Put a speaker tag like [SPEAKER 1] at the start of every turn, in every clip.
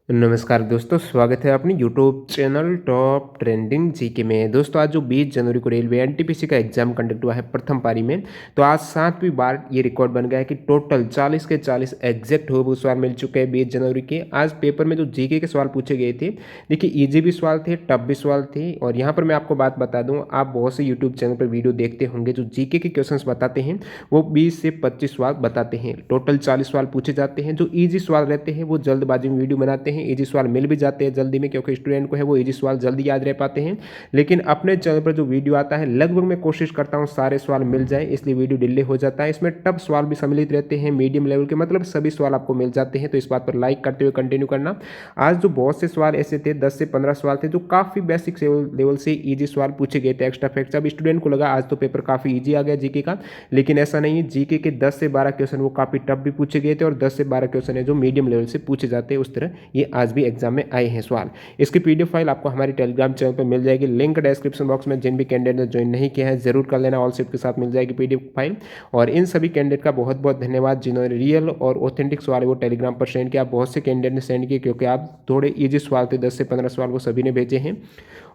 [SPEAKER 1] नमस्कार दोस्तों, स्वागत है अपनी YouTube channel top trending GK में। दोस्तों आज जो 20 जनवरी को रेलवे एनटीपीसी का एग्जाम कंडक्ट हुआ है प्रथम पारी में, तो आज 7वीं बार ये रिकॉर्ड बन गया है कि टोटल 40 के 40 एग्जैक्ट हो वो सवाल मिल चुके हैं 20 जनवरी के। आज पेपर में जो जीके के सवाल पूछे गए थे, देखिए ईजी भी सवाल थे, टफ भी सवाल थे। और यहाँ पर मैं आपको बात बता दूँ, आप बहुत से यूट्यूब चैनल पर वीडियो देखते होंगे जो जीके के क्वेश्चन बताते हैं, वो 20 से 25 सवाल बताते हैं। टोटल 40 सवाल पूछे जाते हैं। जो ईजी सवाल रहते हैं वो जल्दबाजी में वीडियो बनाते हैं, इजी सवाल मिल भी जाते हैं जल्दी में, क्योंकि स्टूडेंट को है वो इजी सवाल जल्दी याद रह पाते हैं। लेकिन अपने चैनल पर जो वीडियो आता है लगभग मैं कोशिश करता हूँ सारे सवाल मिल जाए, इसलिए वीडियो डिले हो जाता है। इसमें टफ सवाल भी सम्मिलित रहते हैं, मीडियम लेवल के, मतलब सभी सवाल आपको मिल जाते हैं। तो इस बात पर लाइक करते हुए कंटिन्यू करना। आज जो बहुत से सवाल ऐसे थे, 10 से 15 सवाल थे जो काफ़ी बेसिक लेवल से ईजी सवाल पूछे गए थे, एक्स्ट्रा फैक्ट्स। अब स्टूडेंट को लगा आज तो पेपर काफ़ी ईजी आ गया जीके का, लेकिन ऐसा नहीं है। जीके के 10 से 12 क्वेश्चन वो काफ़ी टफ भी पूछे गए थे, और 10 से 12 क्वेश्चन है जो मीडियम लेवल से पूछे जाते हैं, उस तरह ये आज भी एग्जाम में आए हैं सवाल। इसकी पीडीएफ फाइल आपको हमारी टेलीग्राम चैनल पर मिल जाएगी, लिंक डिस्क्रिप्शन बॉक्स में। जिन भी कैंडिडेट ने ज्वाइन नहीं किया है जरूर कर लेना, ऑल शिफ्ट के साथ मिल जाएगी पीडीएफ फाइल। और इन सभी कैंडिडेट का बहुत बहुत धन्यवाद जिन्होंने रियल और ऑथेंटिक सवाल वो टेलीग्राम पर सेंड किया। बहुत से कैंडिडेट ने सेंड किए, क्योंकि आप थोड़े ईजी सवाल थे, 10 से 15 सवाल वो सभी ने भेजे हैं।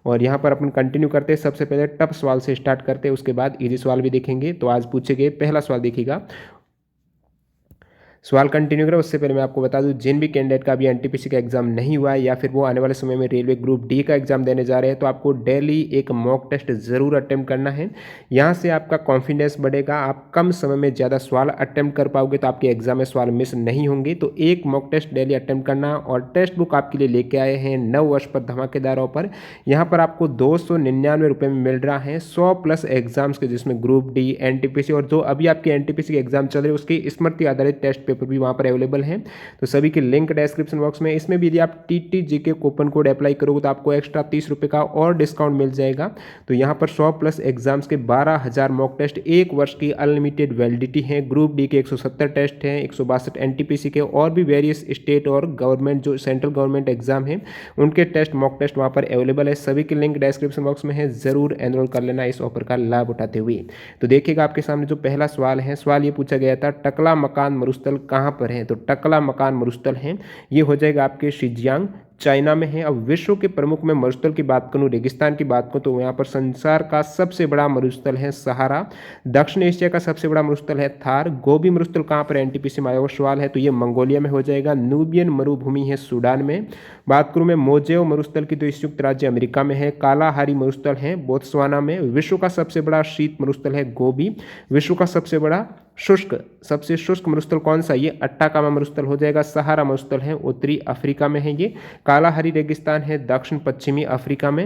[SPEAKER 1] और यहाँ पर अपन कंटिन्यू करते हैं। सबसे पहले टफ सवाल से स्टार्ट करते हैं, उसके बाद ईजी सवाल भी देखेंगे। तो आज पूछे गए पहला सवाल देखिएगा, सवाल कंटिन्यू करें उससे पहले मैं आपको बता दूं, जिन भी कैंडिडेट का अभी एनटीपीसी का एग्जाम नहीं हुआ है, या फिर वो आने वाले समय में रेलवे ग्रुप डी का एग्जाम देने जा रहे हैं, तो आपको डेली एक मॉक टेस्ट जरूर अटेम्प्ट करना है। यहाँ से आपका कॉन्फिडेंस बढ़ेगा, आप कम समय में ज़्यादा सवाल अटेम्प्ट कर पाओगे, तो आपके एग्जाम में सवाल मिस नहीं होंगे। तो एक मॉक टेस्ट डेली अटेम्प्ट करना। और टेस्ट बुक आपके लिए लेके आए हैं 9 वर्ष पर धमाकेदार ऑफर। यहाँ पर आपको 299 रुपये में मिल रहा है 100+ एग्जाम्स के, जिसमें ग्रुप डी, एनटीपीसी और जो अभी आपके एनटीपीसी के एग्जाम चल रहे हैं उसकी स्मृति आधारित टेस्ट पेपर भी वहाँ पर अवेलेबल हैं। तो सभी के लिंक डिस्क्रिप्शन बॉक्स में। इसमें भी यदि आप TTGK कूपन कोड अप्लाई करोगे तो आपको एक्स्ट्रा 30 रुपये का और डिस्काउंट मिल जाएगा। तो यहाँ पर 100+ एग्जाम्स के 12,000 मॉक टेस्ट, 1 वर्ष की अनलिमिटेड वैलिडिटी है। ग्रुप डी के 170 टेस्ट हैं, 162 एनटीपीसी के, और भी वेरियस स्टेट और गवर्नमेंट जो सेंट्रल गवर्नमेंट एग्जाम है उनके टेस्ट, मॉक टेस्ट वहाँ पर अवेलेबल है। सभी के लिंक डिस्क्रिप्शन बॉक्स में है, जरूर एनरोल कर लेना इस ऑफर का लाभ उठाते हुए। तो देखिएगा आपके सामने जो पहला सवाल है, सवाल ये पूछा गया था, टकला मकान मरुस्थल कहाँ पर है? तो टकला मकान मरुस्थल है, ये हो जाएगा आपके शिजियांग, चाइना में है। अब विश्व के प्रमुख में मरुस्थल की बात करूं, रेगिस्तान की बात करूं, तो यहाँ पर संसार का सबसे बड़ा मरुस्थल है सहारा। दक्षिण एशिया का सबसे बड़ा मरुस्थल है थार। गोबी मरुस्थल कहाँ पर एनटीपीसी में आया हुआ सवाल है, तो ये मंगोलिया में हो जाएगा। नूबियन मरुभूमि है सूडान में। बात करूं मैं मोजेओ मरुस्थल की, तो संयुक्त राज्य अमेरिका में है। कालाहारी मरुस्थल है बोत्सवाना में। विश्व का सबसे बड़ा शीत मरुस्थल है गोबी। विश्व का सबसे शुष्क मरुस्थल कौन सा? ये अट्टाकामा मरुस्थल हो जाएगा। सहारा मरुस्थल है उत्तरी अफ्रीका में है। ये कालाहारी रेगिस्तान है दक्षिण पश्चिमी अफ्रीका में।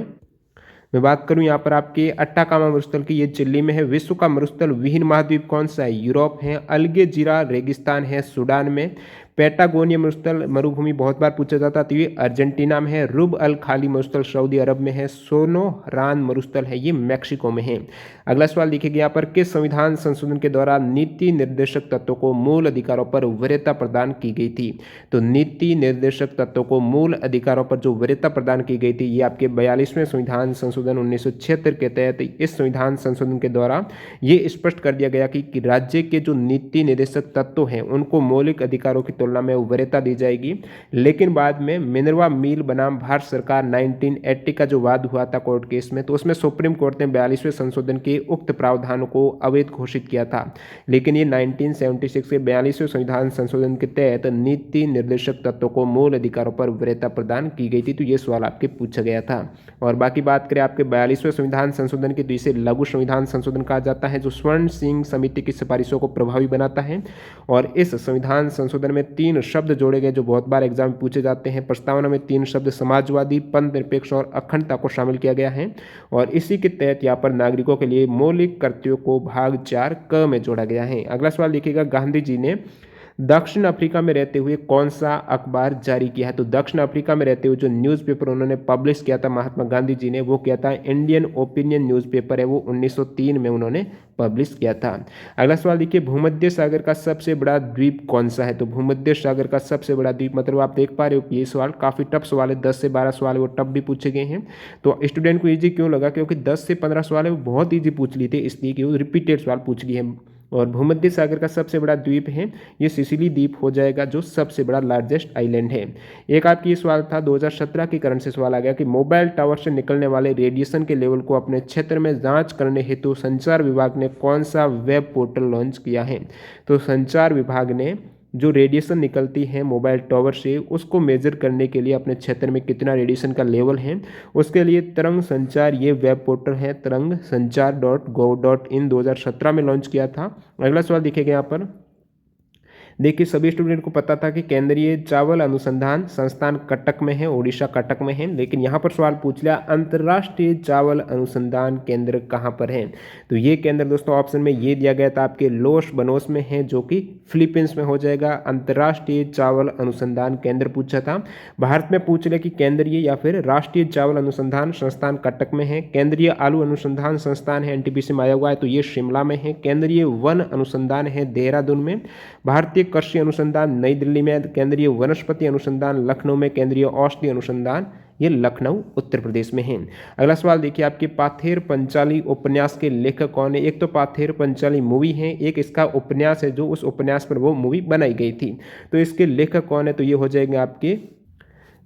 [SPEAKER 1] मैं बात करूं यहाँ पर आपके अट्टाकामा मरुस्थल की, ये चिली में है। विश्व का मरुस्थल विहीन महाद्वीप कौन सा है? यूरोप है। अलगेजीरा रेगिस्तान है सूडान में। पैटागोनिया मरुस्थल मरुभूमि बहुत बार पूछा जाता है, तो ये अर्जेंटीना में है। रुब अल खाली मरुस्थल सऊदी अरब में है। सोनोरान मरुस्थल है, ये मैक्सिको में है। अगला सवाल देखिएगा यहाँ पर, किस संविधान संशोधन के दौरान नीति निर्देशक तत्वों को मूल अधिकारों पर वरीयता प्रदान की गई थी? तो नीति निर्देशक तत्वों को मूल अधिकारों पर जो वरीयता प्रदान की गई थी, ये आपके 42वें संविधान संशोधन 1976 के तहत। इस संविधान संशोधन के द्वारा ये स्पष्ट कर दिया गया कि राज्य के जो नीति निर्देशक तत्व हैं उनको मौलिक अधिकारों की तुलना में वरीयता दी जाएगी। लेकिन बाद में मिनर्वा मिल बनाम भारत सरकार 1980 का जो वाद हुआ था कोर्ट केस में, तो उसमें सुप्रीम कोर्ट ने 42वें संशोधन के उक्त प्रावधानों को अवैध घोषित किया था। लेकिन ये 1976 के 42वें संविधान संशोधन के तहत नीति निर्देशक तत्वों को मूल अधिकारों पर वरीयता प्रदान की गई थी। तो ये सवाल आपके पूछा गया था। और बाकी बात करें आपके 42वें संविधान संशोधन की, तो इसे लघु संविधान संशोधन कहा जाता है, जो स्वर्ण सिंह समिति की सिफारिशों को प्रभावी बनाता है। और इस संविधान संशोधन में 3 शब्द जोड़े गए जो बहुत बार एग्जाम में पूछे जाते हैं। प्रस्तावना में 3 शब्द समाजवादी, पंथ निरपेक्ष और अखंडता को शामिल किया गया है। और इसी के तहत यहाँ पर नागरिकों के लिए मौलिक कर्तव्यों को भाग 4 क में जोड़ा गया है। अगला सवाल देखिएगा, गांधी जी ने दक्षिण अफ्रीका में रहते हुए कौन सा अखबार जारी किया है? तो दक्षिण अफ्रीका में रहते हुए जो न्यूज़पेपर उन्होंने पब्लिश किया था महात्मा गांधी जी ने, वो किया था इंडियन ओपिनियन न्यूज़पेपर है, वो 1903 में उन्होंने पब्लिश किया था। अगला सवाल देखिए, भूमध्य सागर का सबसे बड़ा द्वीप कौन सा है? तो भूमध्य सागर का सबसे बड़ा द्वीप, मतलब आप देख पा रहे हो कि ये सवाल काफ़ी टफ सवाल है। 10 से 12 सवाल है वो टफ भी पूछे गए हैं। तो स्टूडेंट को ईजी क्यों लगा? क्योंकि 10 से 15 सवाल है वो बहुत ईजी पूछ लिए थे, इसलिए कि वो रिपीटेड सवाल पूछ लिए हैं। और भूमध्य सागर का सबसे बड़ा द्वीप है ये सिसिली द्वीप हो जाएगा, जो सबसे बड़ा लार्जेस्ट आइलैंड है। एक आपकी सवाल था 2017 के करंट से सवाल आ गया कि मोबाइल टावर से निकलने वाले रेडिएशन के लेवल को अपने क्षेत्र में जांच करने हेतु संचार विभाग ने कौन सा वेब पोर्टल लॉन्च किया है। तो संचार विभाग ने जो रेडिएशन निकलती है मोबाइल टावर से उसको मेजर करने के लिए अपने क्षेत्र में कितना रेडिएशन का लेवल है उसके लिए तरंग संचार ये वेब पोर्टल है तरंग संचार .gov.in 2017 में लॉन्च किया था। अगला सवाल दिखेगा यहाँ पर। देखिए सभी स्टूडेंट को पता था कि केंद्रीय चावल अनुसंधान संस्थान कटक में है, उड़ीसा कटक में है, लेकिन यहाँ पर सवाल पूछ लिया अंतर्राष्ट्रीय चावल अनुसंधान केंद्र कहाँ पर है। तो ये केंद्र दोस्तों ऑप्शन में ये दिया गया था आपके लोस बनोस में है, जो कि फिलीपींस में हो जाएगा। अंतर्राष्ट्रीय चावल अनुसंधान केंद्र पूछा था। भारत में पूछ लिया कि केंद्रीय या फिर राष्ट्रीय चावल अनुसंधान संस्थान कटक में है। केंद्रीय आलू अनुसंधान संस्थान है एनटीपीसी में आया हुआ है, तो ये शिमला में है। केंद्रीय वन अनुसंधान है देहरादून में। भारतीय कृषि अनुसंधान नई दिल्ली में। केंद्रीय वनस्पति अनुसंधान लखनऊ में। केंद्रीय औषधि अनुसंधान ये लखनऊ उत्तर प्रदेश में है। अगला सवाल देखिए आपके पाथेर पंचाली उपन्यास के लेखक कौन है। एक तो पाथेर पंचाली मूवी है, एक इसका उपन्यास है जो उस उपन्यास पर वो मूवी बनाई गई थी। तो इसके लेखक कौन है, तो ये हो जाएंगे आपके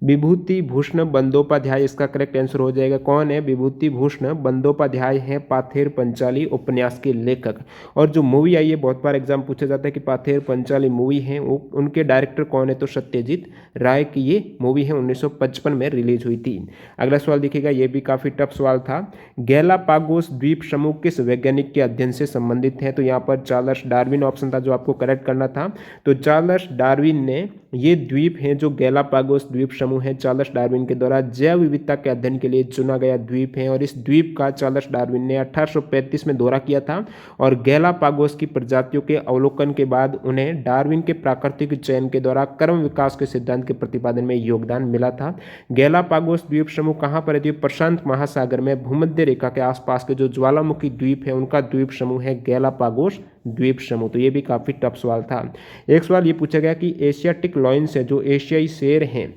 [SPEAKER 1] विभूति भूषण बंदोपाध्याय। इसका करेक्ट आंसर हो जाएगा। कौन है, विभूति भूषण बंदोपाध्याय है पाथेर पंचाली उपन्यास के लेखक। और जो मूवी आई है बहुत बार एग्जाम पूछा जाता है कि पाथेर पंचाली मूवी है उनके डायरेक्टर कौन है, तो सत्यजीत राय की ये मूवी है 1955 में रिलीज हुई थी। अगला सवाल देखिएगा, ये भी काफी टफ सवाल था। गैलापागोस द्वीप समूह किस वैज्ञानिक के अध्ययन से संबंधित है, तो यहाँ पर चार्ल्स डार्विन ऑप्शन था जो आपको करेक्ट करना था। तो चार्ल्स डार्विन ने ये द्वीप है जो गैलापागोस द्वीप समूह है, चार्ल्स डार्विन के द्वारा जैव विविधता के अध्ययन के लिए चुना गया द्वीप है। और इस द्वीप का चार्ल्स डार्विन ने 1835 में दौरा किया था और गैलापागोस की प्रजातियों के अवलोकन के बाद उन्हें डार्विन के प्राकृतिक चयन के द्वारा क्रम विकास के सिद्धांत के प्रतिपादन में योगदान मिला था। गैलापागोस द्वीप समूह कहाँ पर है, प्रशांत महासागर में भूमध्य रेखा के आसपास के जो ज्वालामुखी द्वीप है उनका द्वीप समूह है गैलापागोस द्वीप समूह। तो ये भी काफी टफ सवाल था। एक सवाल ये पूछा गया कि एशियाटिक लॉयंस है जो एशियाई शेर हैं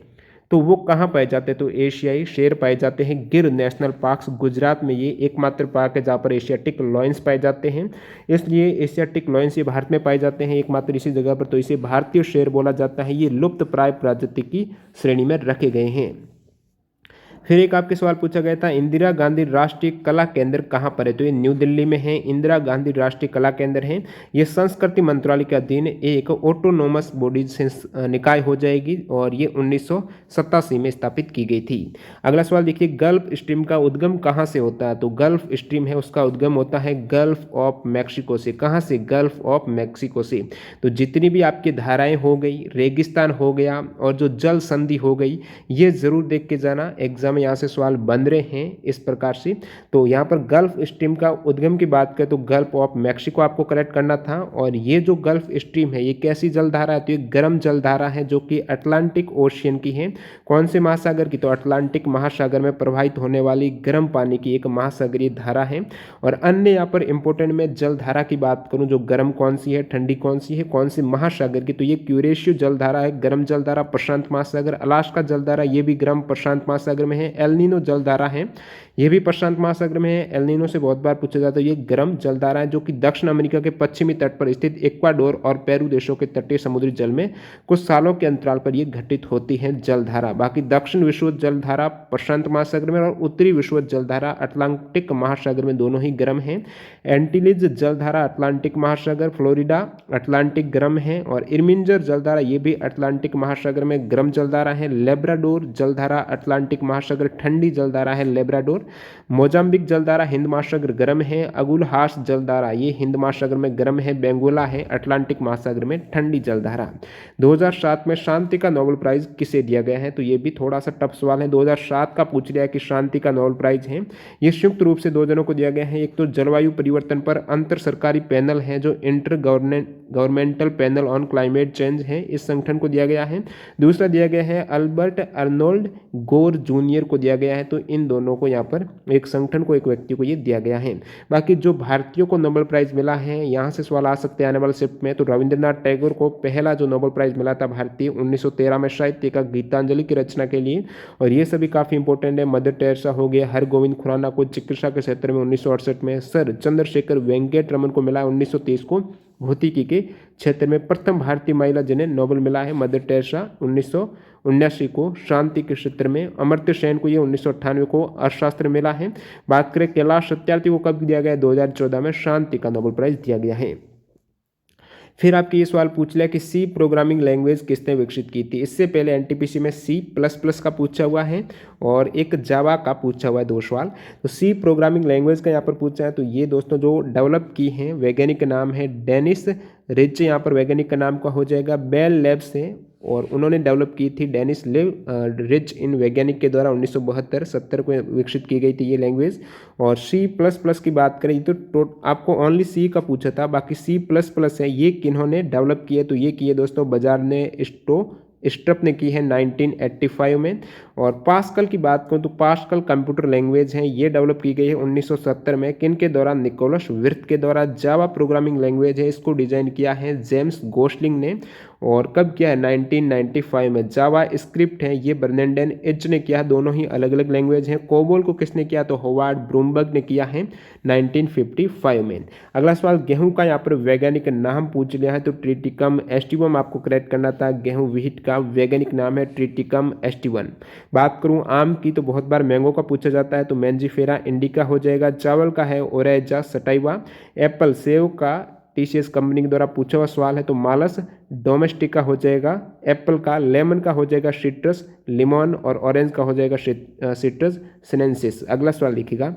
[SPEAKER 1] तो वो कहाँ पाए जाते हैं, तो एशियाई शेर पाए जाते हैं गिर नेशनल पार्क गुजरात में। ये एकमात्र पार्क है जहाँ पर एशियाटिक लॉयंस पाए जाते हैं, इसलिए एशियाटिक लॉयंस ये भारत में पाए जाते हैं एकमात्र इसी जगह पर, तो इसे भारतीय शेर बोला जाता है। ये लुप्त प्राय प्रजाति की श्रेणी में रखे गए हैं। फिर एक आपके सवाल पूछा गया था इंदिरा गांधी राष्ट्रीय कला केंद्र कहाँ पर है, तो ये न्यू दिल्ली में है। इंदिरा गांधी राष्ट्रीय कला केंद्र है, ये संस्कृति मंत्रालय के अधीन एक ऑटोनोमस बॉडी से निकाय हो जाएगी और ये 1987 में स्थापित की गई थी। अगला सवाल देखिए, गल्फ स्ट्रीम का उद्गम कहाँ से होता है, तो गल्फ स्ट्रीम है उसका उद्गम होता है गल्फ ऑफ मैक्सिको से। कहाँ से, गल्फ ऑफ मैक्सिको से। तो जितनी भी आपकी धाराएं हो गई, रेगिस्तान हो गया और जो जल संधि हो गई, ये जरूर देख के जाना, एग्जाम में यहाँ से सवाल बन रहे हैं इस प्रकार से। तो यहाँ पर गल्फ स्ट्रीम का उद्गम की बात करें तो गल्फ ऑफ मैक्सिको आपको करेक्ट करना था। और ये जो गल्फ स्ट्रीम है ये कैसी जलधारा है, तो ये गर्म जलधारा है जो कि अटलांटिक ओशियन की है। कौन से महासागर की, तो अटलांटिक महासागर में प्रवाहित होने वाली गर्म पानी की एक महासागरीय धारा है। और अन्य यहाँ पर इंपोर्टेंट में जलधारा की बात करूँ जो गर्म कौन सी है, ठंडी कौन सी है, कौन से महासागर की, तो ये क्यूरेशियो जलधारा है, गर्म जलधारा प्रशांत महासागर। अलास्का जलधारा ये भी गर्म प्रशांत महासागर में है। एलनीनो जलधारा है ये भी प्रशांत महासागर में है। एलनीनो से बहुत बार पूछा जाता है, ये गर्म जलधारा है जो कि दक्षिण अमेरिका के पश्चिमी तट पर स्थित इक्वाडोर और पेरू देशों के तटीय समुद्री जल में कुछ सालों के अंतराल पर ये घटित होती है जलधारा। बाकी दक्षिण विषुवत जलधारा प्रशांत महासागर में और उत्तरी विषुवत जलधारा अटलांटिक महासागर में दोनों ही गर्म है। एंटीलिज जलधारा अटलांटिक महासागर, फ्लोरिडा अटलांटिक गर्म है। और इर्मिंजर जलधारा ये भी अटलांटिक महासागर में गर्म जलधारा है। लेब्राडोर जलधारा अटलांटिक महासागर ठंडी जलधारा है लेब्राडोर। मोजाम्बिक जलधारा हिंद महासागर गर्म है। अगुलहास जलधारा ये हिंद महासागर में गर्म है। बेंगोला है अटलांटिक महासागर में ठंडी जलधारा। 2007 में शांति का नोबेल प्राइज किसे दिया गया है, तो ये भी थोड़ा सा टफ सवाल है। 2007 का पूछ लिया कि शांति का नोबेल प्राइज है ये संयुक्त रूप से दो जनों को दिया गया है। एक तो जलवायु परिवर्तन पर अंतर सरकारी पैनल है जो inter governmental panel on climate change है, इस संगठन को दिया गया है। दूसरा दिया गया है अल्बर्ट अर्नोल्ड गोर जूनियर को दिया गया है। तो इन दोनों को यहाँ पर एक संगठन को, एक व्यक्ति को ये दिया गया है। बाकी जो भारतीयों को नोबेल प्राइज मिला है यहाँ से सवाल आ सकते हैं आने वाले शिफ्ट में, तो रविंद्रनाथ टैगोर को पहला जो नोबेल प्राइज मिला था भारतीय 1913 में साहित्य का गीतांजलि की रचना के लिए, और ये सभी काफी इंपॉर्टेंट है। मदर टेरेसा हो गया, हरगोविंद खुराना को चिकित्सा के क्षेत्र में 1968 में, सर चंद्रशेखर वेंकट रमन को मिला 1930 को भौतिकी के क्षेत्र में प्रथम भारतीय महिला जिन्हें नोबेल मिला है मदर टेरेसा 1979 को शांति के क्षेत्र में। अमर्त्य सेन को ये 1998 को अर्थशास्त्र मिला है। बात करें कैलाश सत्यार्थी को कब दिया गया, 2014 में शांति का नोबेल प्राइज दिया गया है। फिर आपके ये सवाल पूछ लिया कि सी प्रोग्रामिंग लैंग्वेज किसने विकसित की थी। इससे पहले एनटीपीसी में C++ का पूछा हुआ है और एक जावा का पूछा हुआ है 2 सवाल। तो सी प्रोग्रामिंग लैंग्वेज का यहाँ पर पूछा है, तो ये दोस्तों जो डेवलप की हैं वैज्ञानिक का नाम है डेनिस रिच, यहाँ पर वैज्ञानिक का नाम का हो जाएगा बेल लैब्स से, और उन्होंने डेवलप की थी डेनिस रिच इन वैज्ञानिक के द्वारा 1972-70 को विकसित की गई थी ये लैंग्वेज। और C++ की बात करें तो आपको ओनली सी का पूछा था, बाकी C++ है ये किन्होंने डेवलप किए, तो ये किए दोस्तों बाजार ने स्ट्रप ने की है 1985 में। और पास्कल की बात करूं तो पास्कल कंप्यूटर लैंग्वेज है, ये डेवलप की गई है 1970 में, किन के द्वारा, निकोलस विर्थ के द्वारा। जावा प्रोग्रामिंग लैंग्वेज है, इसको डिजाइन किया है जेम्स गोस्लिंग ने, और कब किया है 1995 में। जावा स्क्रिप्ट है ये बर्नेंडन एच ने किया है, दोनों ही अलग अलग लैंग्वेज हैं। कोबोल को किसने किया, तो होवार्ड ब्रूमबर्ग ने किया है 1955 में। अगला सवाल गेहूं का यहाँ पर वैज्ञानिक नाम पूछ लिया है, तो ट्रिटिकम एस्टिवम आपको करेक्ट करना था। गेहूं विहित का वैज्ञानिक नाम है ट्रिटिकम एस्टिवन। बात करूं आम की तो बहुत बार मैंगो का पूछा जाता है, तो मैंजीफेरा इंडिका हो जाएगा। चावल का है ओरेजा सटाइवा। एप्पल सेव का टीसीएस कंपनी के द्वारा पूछा हुआ सवाल है, तो मालस डोमेस्टिका हो जाएगा एप्पल का। लेमन का हो जाएगा सिट्रस लिमोन, और ऑरेंज का हो जाएगा सिट्रस सिनेंसिस। अगला सवाल लिखिएगा,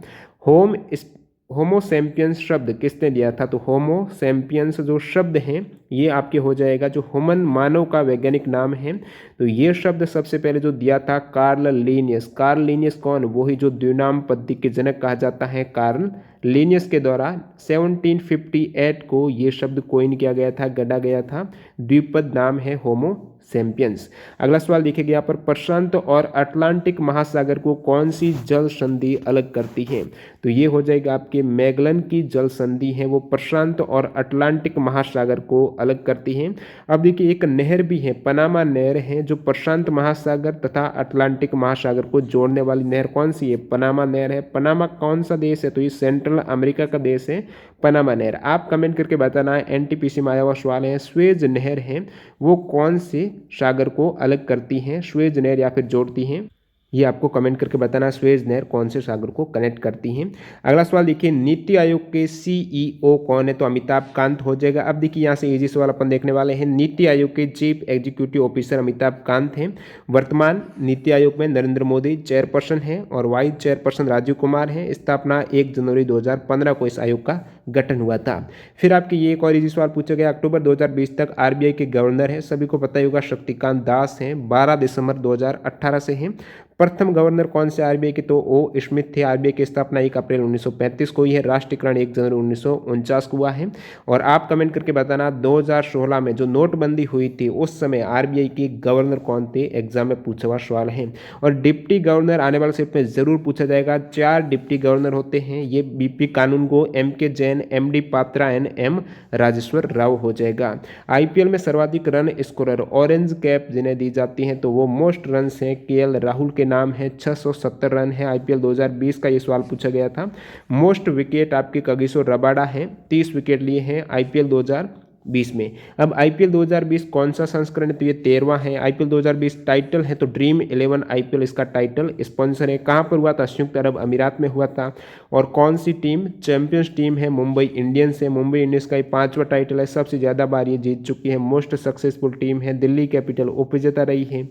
[SPEAKER 1] होमो सैपियंस शब्द किसने दिया था, तो होमो सैपियंस जो शब्द हैं ये आपके हो जाएगा जो ह्यूमन मानव का वैज्ञानिक नाम है, तो ये शब्द सबसे पहले जो दिया था कार्ल लीनियस। कार्ल लीनियस कौन, वही जो द्विनाम पद्धति के जनक कहा जाता है कार्ल लीनियस के द्वारा 1758 को ये शब्द कोइन किया गया था, गढ़ा गया था। द्विपद नाम है होमो सैपियंस। अगला सवाल देखिएगा यहाँ पर, प्रशांत और अटलांटिक महासागर को कौन सी जल संधि अलग करती है, तो ये हो जाएगा आपके मैगलन की जल संधि है, वो प्रशांत और अटलांटिक महासागर को अलग करती है। अब देखिए एक नहर भी है, पनामा नहर है, जो प्रशांत महासागर तथा अटलांटिक महासागर को जोड़ने वाली नहर कौन सी है, पनामा नहर है। पनामा कौन सा देश है, तो ये सेंट्रल अमेरिका का देश है पनामा नहर। आप कमेंट करके बताना है, एनटीपीसी में आया हुआ सवाल है। स्वेज नहर है वो कौन से सागर को अलग करती हैं, स्वेज नहर या फिर जोड़ती हैं, ये आपको कमेंट करके बताना स्वेज नहर कौन से सागर को कनेक्ट करती हैं। अगला सवाल देखिए, नीति आयोग के सीईओ कौन है, तो अमिताभ कांत हो जाएगा। अब देखिए यहाँ से इजी सवाल अपन देखने वाले हैं। नीति आयोग के chief executive officer Amitabh Kant हैं। वर्तमान नीति आयोग में नरेंद्र मोदी चेयरपर्सन हैं और वाइस चेयरपर्सन राजीव कुमार हैं। स्थापना 1 जनवरी 2015 को इस आयोग का गठन हुआ था। फिर आपके ये एक और इजी सवाल पूछा गया, अक्टूबर 2020 तक आरबीआई के गवर्नर है, सभी को पता ही होगा शक्तिकांत दास हैं, 12 दिसंबर 2018 से हैं। प्रथम गवर्नर कौन से आरबीआई के, तो ओ स्मिथ थे। आरबीआई की स्थापना 1 अप्रैल 1935 को हुई है। राष्ट्रीयकरण 1 जनवरी 1949 को हुआ है। और आप कमेंट करके बताना 2016 में जो नोटबंदी हुई थी उस समय आरबीआई के गवर्नर कौन थे, एग्जाम में पूछा हुआ सवाल है। और डिप्टी गवर्नर आने वाले शिफ्ट में जरूर पूछा जाएगा। 4 डिप्टी गवर्नर होते हैं, ये BP Kanungo, MK Jain, MD Patra and M Rajeshwar Rao हो जाएगा। आईपीएल में सर्वाधिक रन स्कोरर ऑरेंज कैप जिन्हें दी जाती हैं, तो वो मोस्ट रन है केएल राहुल के नाम है, 670 रन है। आईपीएल 2020 का ये सवाल पूछा गया था। मोस्ट विकेट आपके कगिसो रबाडा है, 30 विकेट लिए हैं आईपीएल 2020 में। अब आईपीएल 2020 कौन सा संस्करण है, तो ये 13वां है। आईपीएल 2020 टाइटल है तो ड्रीम 11 आईपीएल इसका टाइटल स्पॉन्सर है। कहां पर हुआ था, संयुक्त अरब अमीरात में हुआ था। और कौन सी टीम चैंपियंस टीम है, मुंबई इंडियंस है। मुंबई इंडियंस का ये 5वां टाइटल है, सबसे ज्यादा बार ये जीत चुकी है। मोस्ट सक्सेसफुल टीम है। दिल्ली कैपिटल उपविजेता रही है।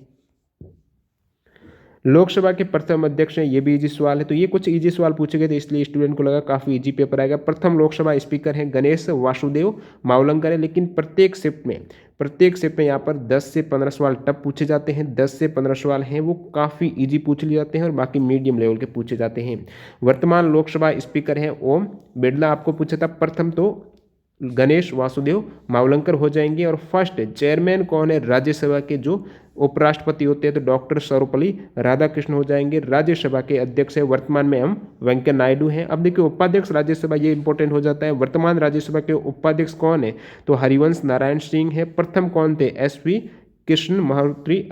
[SPEAKER 1] लोकसभा के प्रथम अध्यक्ष हैं, ये भी इजी सवाल है। तो ये कुछ इजी सवाल पूछे गए थे, इसलिए स्टूडेंट को लगा काफी इजी पेपर आएगा। प्रथम लोकसभा स्पीकर हैं गणेश वासुदेव मावलंकर है, लेकिन प्रत्येक शिफ्ट में यहाँ पर 10 से 15 सवाल टफ पूछे जाते हैं। 10 से 15 सवाल हैं वो काफ़ी इजी पूछ लिए जाते हैं और बाकी मीडियम लेवल के पूछे जाते हैं। वर्तमान लोकसभा स्पीकर हैं ओम बिरला, आपको पूछा था। प्रथम तो गणेश वासुदेव मावलंकर हो जाएंगे। और फर्स्ट चेयरमैन कौन है राज्यसभा के, जो उपराष्ट्रपति होते हैं, तो डॉक्टर सर्वपल्ली राधाकृष्ण हो जाएंगे। राज्यसभा के अध्यक्ष है वर्तमान में हम वेंकैया नायडू हैं। अब देखिए उपाध्यक्ष राज्यसभा, ये इंपॉर्टेंट हो जाता है। वर्तमान राज्यसभा के उपाध्यक्ष कौन है, तो हरिवंश नारायण सिंह है। प्रथम कौन थे, एसपी कृष्ण महर्षि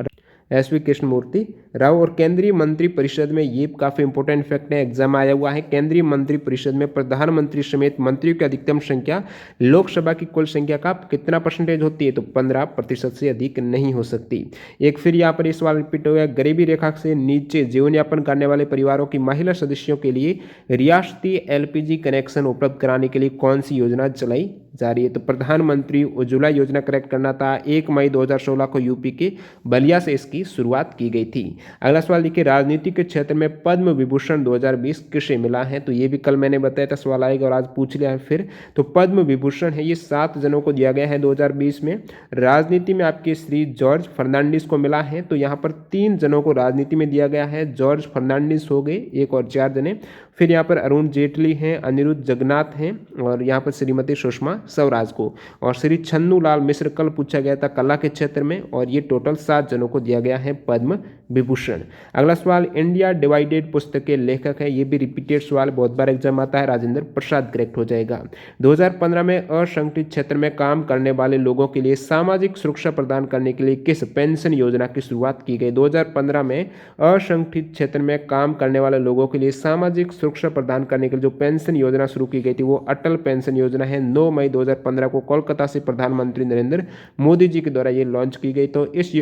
[SPEAKER 1] SV कृष्णमूर्ति राव। और केंद्रीय मंत्री परिषद में ये काफ़ी इंपॉर्टेंट फैक्ट है, एग्जाम आया हुआ है। केंद्रीय मंत्री परिषद में प्रधानमंत्री समेत मंत्रियों की अधिकतम संख्या लोकसभा की कुल संख्या का कितना परसेंटेज होती है, तो 15% से अधिक नहीं हो सकती। एक फिर यहाँ पर ये सवाल रिपीट हो गया, गरीबी रेखा से नीचे जीवन यापन करने वाले परिवारों की महिला सदस्यों के लिए रियासती LPG कनेक्शन उपलब्ध कराने के लिए कौन सी योजना चलाई जा रही है, तो प्रधानमंत्री उज्ज्वला योजना करेक्ट करना था। 1 मई 2016 को यूपी के बलिया से इसकी शुरुआत की गई थी। अगला सवाल देखिए, राजनीति के क्षेत्र में पद्म विभूषण 2020 किसे मिला है, तो ये भी कल मैंने बताया था सवाल आएगा और आज पूछ लिया है फिर। तो पद्म विभूषण है ये 7 जनों को दिया गया है 2020 में। राजनीति में आपके श्री जॉर्ज फर्नांडिस को मिला है, तो यहाँ पर 3 जनों को राजनीति में दिया गया है। जॉर्ज फर्नांडिस हो गए, एक और 4 जने। फिर यहाँ पर अरुण जेटली हैं, अनिरुद्ध जगन्नाथ हैं और यहाँ पर श्रीमती सुषमा स्वराज को। और श्री छन्नू लाल मिश्र कल पूछा गया था कला के क्षेत्र में, और ये टोटल 7 जनों को दिया गया है पद्म विभूषण। अगला सवाल, इंडिया डिवाइडेड पुस्तक के लेखक है, ये भी रिपीटेड सवाल बहुत बार एग्जाम आता है, राजेंद्र प्रसाद करेक्ट हो जाएगा। 2015 में असंगठित क्षेत्र में काम करने वाले लोगों के लिए सामाजिक सुरक्षा प्रदान करने के लिए किस पेंशन योजना की शुरुआत की गई। 2015 में असंगठित क्षेत्र में काम करने वाले लोगों के लिए सामाजिक सुरक्षा प्रदान करने के लिए जो पेंशन योजना शुरू की गई थी वो अटल पेंशन योजना है। 9 मई 2015 को कोलकाता से प्रधानमंत्री नरेंद्र मोदी जी के द्वारा ये लॉन्च की गई। तो इस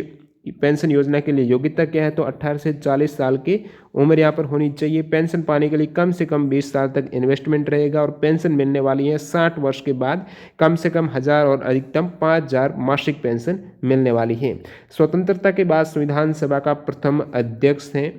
[SPEAKER 1] पेंशन योजना के लिए योग्यता क्या है, तो 18 से 40 साल की उम्र यहाँ पर होनी चाहिए। पेंशन पाने के लिए कम से कम 20 साल तक इन्वेस्टमेंट रहेगा और पेंशन मिलने वाली है 60 वर्ष के बाद कम से कम 1000 और अधिकतम 5000 मासिक पेंशन मिलने वाली है। स्वतंत्रता के बाद संविधान सभा का प्रथम अध्यक्ष हैं,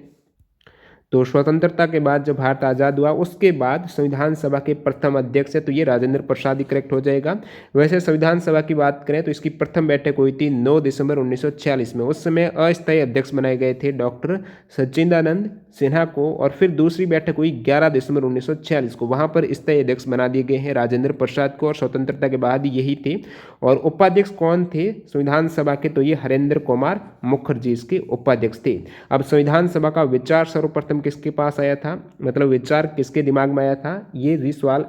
[SPEAKER 1] तो स्वतंत्रता के बाद जब भारत आज़ाद हुआ उसके बाद संविधान सभा के प्रथम अध्यक्ष है, तो ये राजेंद्र प्रसाद ही करेक्ट हो जाएगा। वैसे संविधान सभा की बात करें तो इसकी प्रथम बैठक हुई थी 9 दिसंबर 1946 में। उस समय अस्थायी अध्यक्ष बनाए गए थे डॉक्टर सच्चिदानंद सिन्हा को, और फिर दूसरी बैठक हुई 11 दिसंबर 1946 को, वहाँ पर स्थायी अध्यक्ष बना दिए गए हैं राजेंद्र प्रसाद को, और स्वतंत्रता के बाद यही थे। और उपाध्यक्ष कौन थे संविधान सभा के, तो ये हरेंद्र कुमार मुखर्जी इसके उपाध्यक्ष थे। अब संविधान सभा का विचार सर्वप्रथम किसके पास आया था, मतलब विचार किसके दिमाग में आया था, ये भी सवाल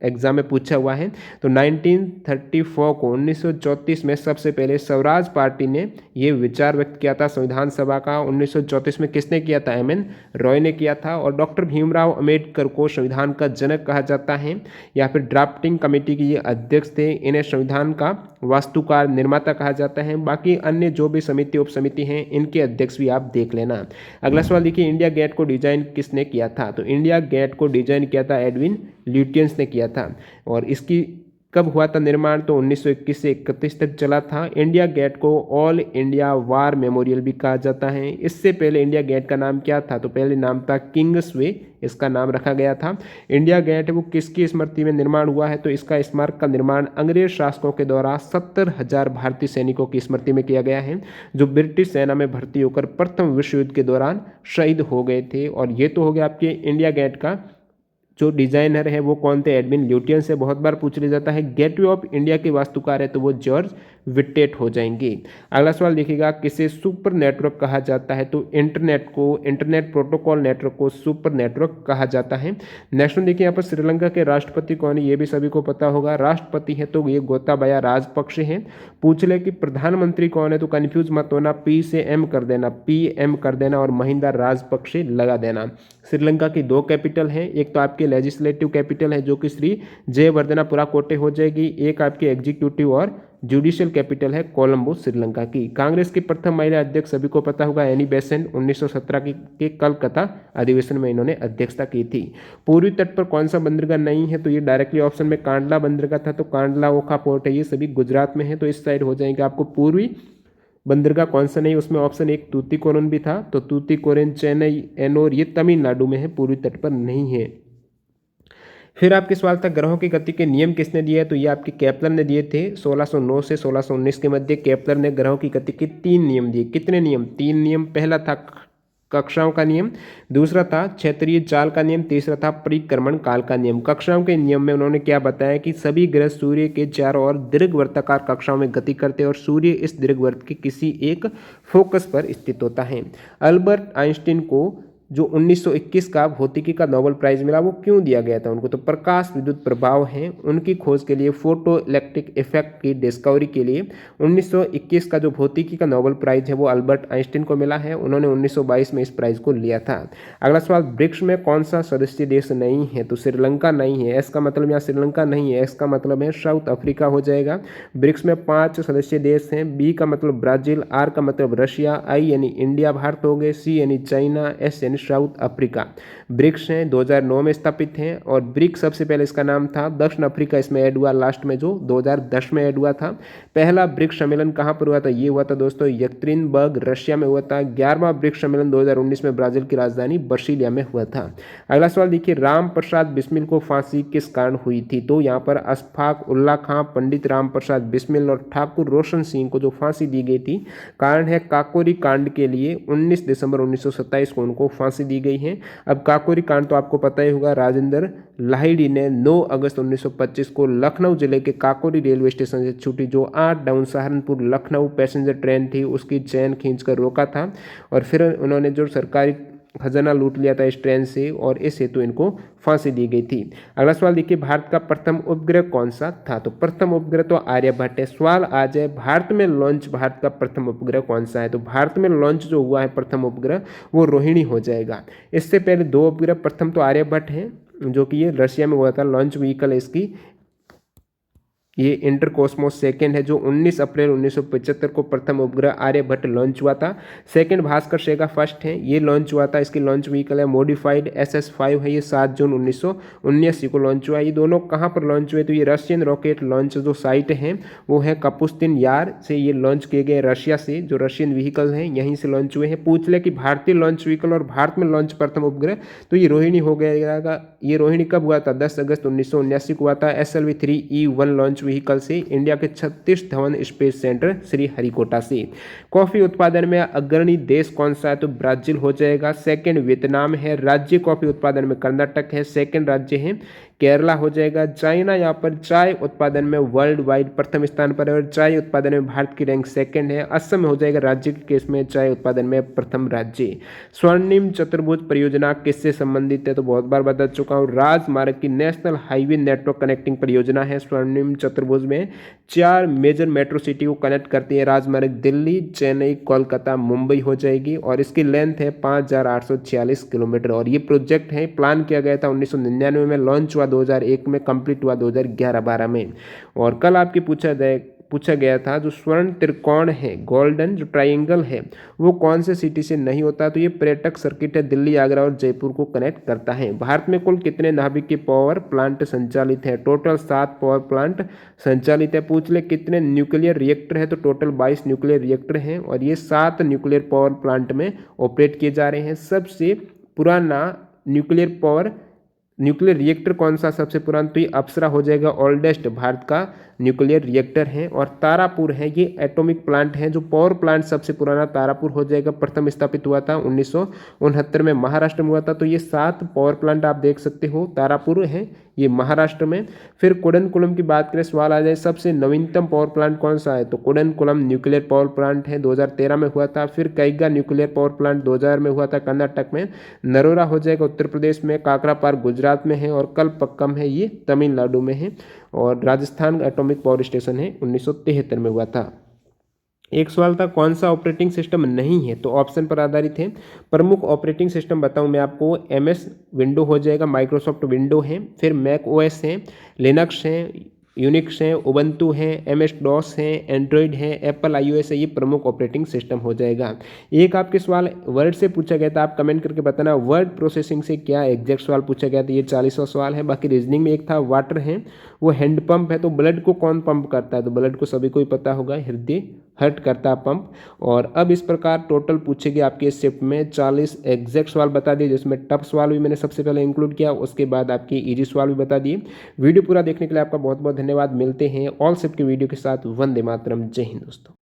[SPEAKER 1] एग्जाम में पूछा हुआ है। तो 1934 को 1934 में सबसे पहले स्वराज पार्टी ने ये विचार व्यक्त किया था संविधान सभा का। 1934 में किसने किया था, MN रॉय ने किया था। और डॉक्टर भीमराव अंबेडकर को संविधान का जनक कहा जाता है, या फिर ड्राफ्टिंग कमेटी के ये अध्यक्ष थे। इन्हें संविधान का वास्तुकार निर्माता कहा जाता है। बाकी अन्य जो भी समिति उप समिति हैं इनके अध्यक्ष भी आप देख लेना। अगला सवाल देखिए, इंडिया गेट को डिजाइन किसने किया था, तो इंडिया गेट को डिजाइन किया था एडविन ल्यूटियंस ने किया था। और इसकी कब हुआ था निर्माण, तो 1921 से 31 तक चला था। इंडिया गेट को ऑल इंडिया वार मेमोरियल भी कहा जाता है। इससे पहले इंडिया गेट का नाम क्या था, तो पहले नाम था किंग्सवे, इसका नाम रखा गया था। इंडिया गेट वो किसकी स्मृति में निर्माण हुआ है, तो इसका स्मारक का निर्माण अंग्रेज शासकों के द्वारा 70,000 भारतीय सैनिकों की स्मृति में किया गया है, जो ब्रिटिश सेना में भर्ती होकर प्रथम विश्व युद्ध के दौरान शहीद हो गए थे। और ये तो हो गया आपके इंडिया गेट का। जो डिजाइनर है वो कौन थे, एडविन ल्यूटियन से बहुत बार पूछ लिया जाता है। गेटवे ऑफ इंडिया के वास्तुकार है तो वो जॉर्ज विटेट हो जाएंगे। अगला सवाल देखिएगा, किसे सुपर नेटवर्क कहा जाता है, तो इंटरनेट प्रोटोकॉल नेटवर्क को सुपर नेटवर्क कहा जाता है। नेक्स्ट देखिए यहाँ पर श्रीलंका के राष्ट्रपति कौन है, ये भी सभी को पता होगा। राष्ट्रपति है तो ये गोताबाया राजपक्षे हैं। पूछ ले कि प्रधानमंत्री कौन है, तो कंफ्यूज मत होना, P से M कर देना, PM कर देना और महिंदा राजपक्षे लगा देना। श्रीलंका की 2 कैपिटल हैं, एक तो आपके लेजिस्लेटिव कैपिटल है जो कि श्री जयवर्धनापुरा कोटे हो जाएगी, एक आपकी एग्जीक्यूटिव और जुडिशियल कैपिटल है कोलंबो श्रीलंका की। कांग्रेस की प्रथम महिला अध्यक्ष सभी को पता होगा, एनी बेसेंट। 1917 के कलकत्ता अधिवेशन में इन्होंने अध्यक्षता की थी। पूर्वी तट पर कौन सा बंदरगाह नहीं है, तो ये डायरेक्टली ऑप्शन में कांडला बंदरगाह था, तो कांडला ओखा पोर्ट है, ये सभी गुजरात में है, तो इस साइड हो जाएंगे। आपको पूर्वी बंदरगाह कौन सा नहीं, उसमें ऑप्शन 1 तूतीकोरन भी था, तो तूतीकोरन, चेन्नई, एनोर ये तमिलनाडु में है, पूर्वी तट पर नहीं है। फिर आपके सवाल था ग्रहों की गति के नियम किसने दिए, तो ये आपके केपलर ने दिए थे। 1609 से 1619 के मध्य केपलर ने ग्रहों की गति के 3 नियम दिए। कितने नियम, 3 नियम। पहला था कक्षाओं का नियम, दूसरा था क्षेत्रीय चाल का नियम, तीसरा था परिक्रमण काल का नियम। कक्षाओं के नियम में उन्होंने क्या बताया कि सभी ग्रह सूर्य के चारों ओर दीर्घवृत्ताकार कक्षाओं में गति करते हैं और सूर्य इस दीर्घवृत्त के किसी एक फोकस पर स्थित होता है। अल्बर्ट आइंस्टीन को जो 1921 का भौतिकी का नोबेल प्राइज मिला वो क्यों दिया गया था उनको? तो प्रकाश विद्युत प्रभाव हैं उनकी खोज के लिए, फोटो इलेक्ट्रिक इफेक्ट की डिस्कवरी के लिए 1921 का जो भौतिकी का नोबेल प्राइज है वो अल्बर्ट आइंस्टीन को मिला है। उन्होंने 1922 में इस प्राइज को लिया था। अगला सवाल, ब्रिक्स में कौन सा सदस्य देश नहीं है? तो श्रीलंका नहीं है। एस का मतलब यहाँ श्रीलंका नहीं है, एस का मतलब है साउथ अफ्रीका हो जाएगा। ब्रिक्स में 5 सदस्य देश हैं। बी का मतलब ब्राजील, आर का मतलब रशिया, आई यानी इंडिया भारत हो गए, सी यानी चाइना, एस यानी साउथ अफ्रीका। ब्रिक्स हैं 2009 में स्थापित हैं और ब्रिक्स सबसे पहले इसका नाम था, दक्षिण अफ्रीका इसमें ऐड हुआ लास्ट में जो 2010 में ऐड हुआ था। पहला ब्रिक्स सम्मेलन कहाँ पर हुआ था? ये हुआ था दोस्तों यekaterinburg रशिया में हुआ था। 11वां ब्रिक्स सम्मेलन 2019 में ब्राजील की राजधानी ब्रासिलिया में हुआ था। अगला सवाल देखिए, राम प्रसाद बिस्मिल को फांसी किस कारण हुई थी? तो यहाँ पर अशफाक उल्ला खां, पंडित राम प्रसाद बिस्मिल और ठाकुर रोशन सिंह को जो फांसी दी गई थी, कारण है काकोरी कांड के लिए 19 दिसंबर 1927 को उनको फांसी दी गई है। अब काकोरी कांड तो आपको पता ही होगा, राजेंद्र लाहिड़ी ने 9 अगस्त 1925 को लखनऊ जिले के काकोरी रेलवे स्टेशन से छूटी जो 8 down Saharanpur Lucknow passenger train थी उसकी चैन खींचकर रोका था और फिर उन्होंने जो सरकारी खजाना लूट लिया था इस ट्रेन से और इस हेतु इनको फांसी दी गई थी। अगला सवाल देखिए, भारत का प्रथम उपग्रह कौन सा था? तो प्रथम उपग्रह तो आर्यभट्ट है। सवाल आ जाए भारत में लॉन्च भारत का प्रथम उपग्रह कौन सा है? तो भारत में लॉन्च जो हुआ है प्रथम उपग्रह वो रोहिणी हो जाएगा। इससे पहले 2 उपग्रह, प्रथम तो आर्यभट्ट है जो कि ये रशिया में हुआ था, लॉन्च व्हीकल है इसकी, ये इंटर कॉस्मोस सेकेंड है जो 19 अप्रैल 1975 को प्रथम उपग्रह आर्यभट्ट लॉन्च हुआ था। सेकंड भास्कर शेगा फर्स्ट है, ये लॉन्च हुआ था, इसकी लॉन्च व्हीकल है मॉडिफाइड SS5 है, ये 7 जून 1979 को लॉन्च हुआ। ये दोनों कहाँ पर लॉन्च हुए? तो ये रशियन रॉकेट लॉन्च जो साइट है वो है कपुस्तिन यार से ये लॉन्च किए गए, रशिया से जो रशियन व्हीकल हैं यहीं से लॉन्च हुए हैं। पूछ ले कि भारतीय लॉन्च व्हीकल और भारत में लॉन्च प्रथम उपग्रह, तो ये रोहिणी हो गया। ये रोहिणी कब हुआ था? 10 अगस्त 1979 को हुआ था SLV-3E1 लॉन्च व्हीकल से इंडिया के 36 धवन स्पेस सेंटर श्रीहरिकोटा से। कॉफी उत्पादन में अग्रणी देश कौन सा है? तो ब्राजील हो जाएगा। सेकंड वियतनाम है। राज्य कॉफी उत्पादन में कर्नाटक है। सेकंड राज्य है केरला हो जाएगा। चाइना यहाँ पर चाय उत्पादन में वर्ल्ड वाइड प्रथम स्थान पर है और चाय उत्पादन में भारत की रैंक सेकंड है। असम हो जाएगा राज्य के केस में चाय उत्पादन में प्रथम राज्य। स्वर्णिम चतुर्भुज परियोजना किससे संबंधित है? तो बहुत बार बता चुका हूँ, राजमार्ग की नेशनल हाईवे नेटवर्क कनेक्टिंग परियोजना है। स्वर्णिम चतुर्भुज में 4 मेजर मेट्रो सिटी को कनेक्ट करती है राजमार्ग, दिल्ली, चेन्नई, कोलकाता, मुंबई हो जाएगी और इसकी लेंथ है 5846 किलोमीटर। और ये प्रोजेक्ट है, प्लान किया गया था 1999 में, लॉन्च हुआ 2001 में, कंप्लीट हुआ 2011-12 में। और कल आपकी पूछा गया था जो स्वर्ण त्रिकोण है, गोल्डन जो ट्रायंगल है, वो कौन से सिटी से नहीं होता? तो ये पर्यटक सर्किट है, दिल्ली, आगरा और जयपुर को कनेक्ट करता है। भारत में कुल कितने नाभिकीय पावर प्लांट संचालित हैं? टोटल 7 पावर प्लांट संचालित है। पूछ ले कितने न्यूक्लियर रिएक्टर है? तो टोटल 22 न्यूक्लियर रिएक्टर हैं और ये 7 न्यूक्लियर पावर प्लांट में ऑपरेट किए जा रहे हैं। सबसे पुराना न्यूक्लियर रिएक्टर कौन सा सबसे पुराना? तो ये अप्सरा हो जाएगा, ओल्डेस्ट भारत का न्यूक्लियर रिएक्टर है। और तारापुर है, ये एटॉमिक प्लांट है जो पावर प्लांट सबसे पुराना तारापुर हो जाएगा, प्रथम स्थापित हुआ था 1969 में, महाराष्ट्र में हुआ था। तो ये 7 पावर प्लांट आप देख सकते हो, तारापुर है ये महाराष्ट्र में। फिर कुडनकुलम की बात करें, सवाल आ जाए सबसे नवीनतम पावर प्लांट कौन सा है? तो कुडनकुलम न्यूक्लियर पावर प्लांट है, 2013 में हुआ था। फिर कैगा न्यूक्लियर पावर प्लांट 2000 में हुआ था कर्नाटक में। नरोरा हो जाएगा उत्तर प्रदेश में, काकरापार गुजरात में है और कलपक्कम है ये तमिलनाडु में है। और राजस्थान एटॉमिक पावर स्टेशन है 1973 में हुआ था। एक सवाल था कौन सा ऑपरेटिंग सिस्टम नहीं है? तो ऑप्शन पर आधारित है। प्रमुख ऑपरेटिंग सिस्टम बताऊं मैं आपको, MS विंडो हो जाएगा, माइक्रोसॉफ्ट विंडो है, फिर मैक OS है, लिनक्स है, यूनिक्स है, उबंटू है, MS DOS है, एंड्रॉयड है, एप्पल iOS है, ये प्रमुख ऑपरेटिंग सिस्टम हो जाएगा। एक आपके सवाल वर्ड से पूछा गया था, आप कमेंट करके बताना वर्ड प्रोसेसिंग से क्या एग्जैक्ट सवाल पूछा गया था, ये 40वां सवाल है। बाकी रीजनिंग में एक था वाटर है, वो हैंड पंप है, तो ब्लड को कौन पंप करता है? तो ब्लड को सभी को ही पता होगा, हृदय हर्ट करता है पंप। और अब इस प्रकार टोटल पूछेगी आपके इस शिफ्ट में 40 एग्जैक्ट सवाल बता दिए, जिसमें टफ सवाल भी मैंने सबसे पहले इंक्लूड किया, उसके बाद आपकी इजी सवाल भी बता दिए। वीडियो पूरा देखने के लिए आपका बहुत बहुत धन्यवाद। मिलते हैं ऑल शिफ्ट के वीडियो के साथ। वंदे मातरम। जय हिंद दोस्तों।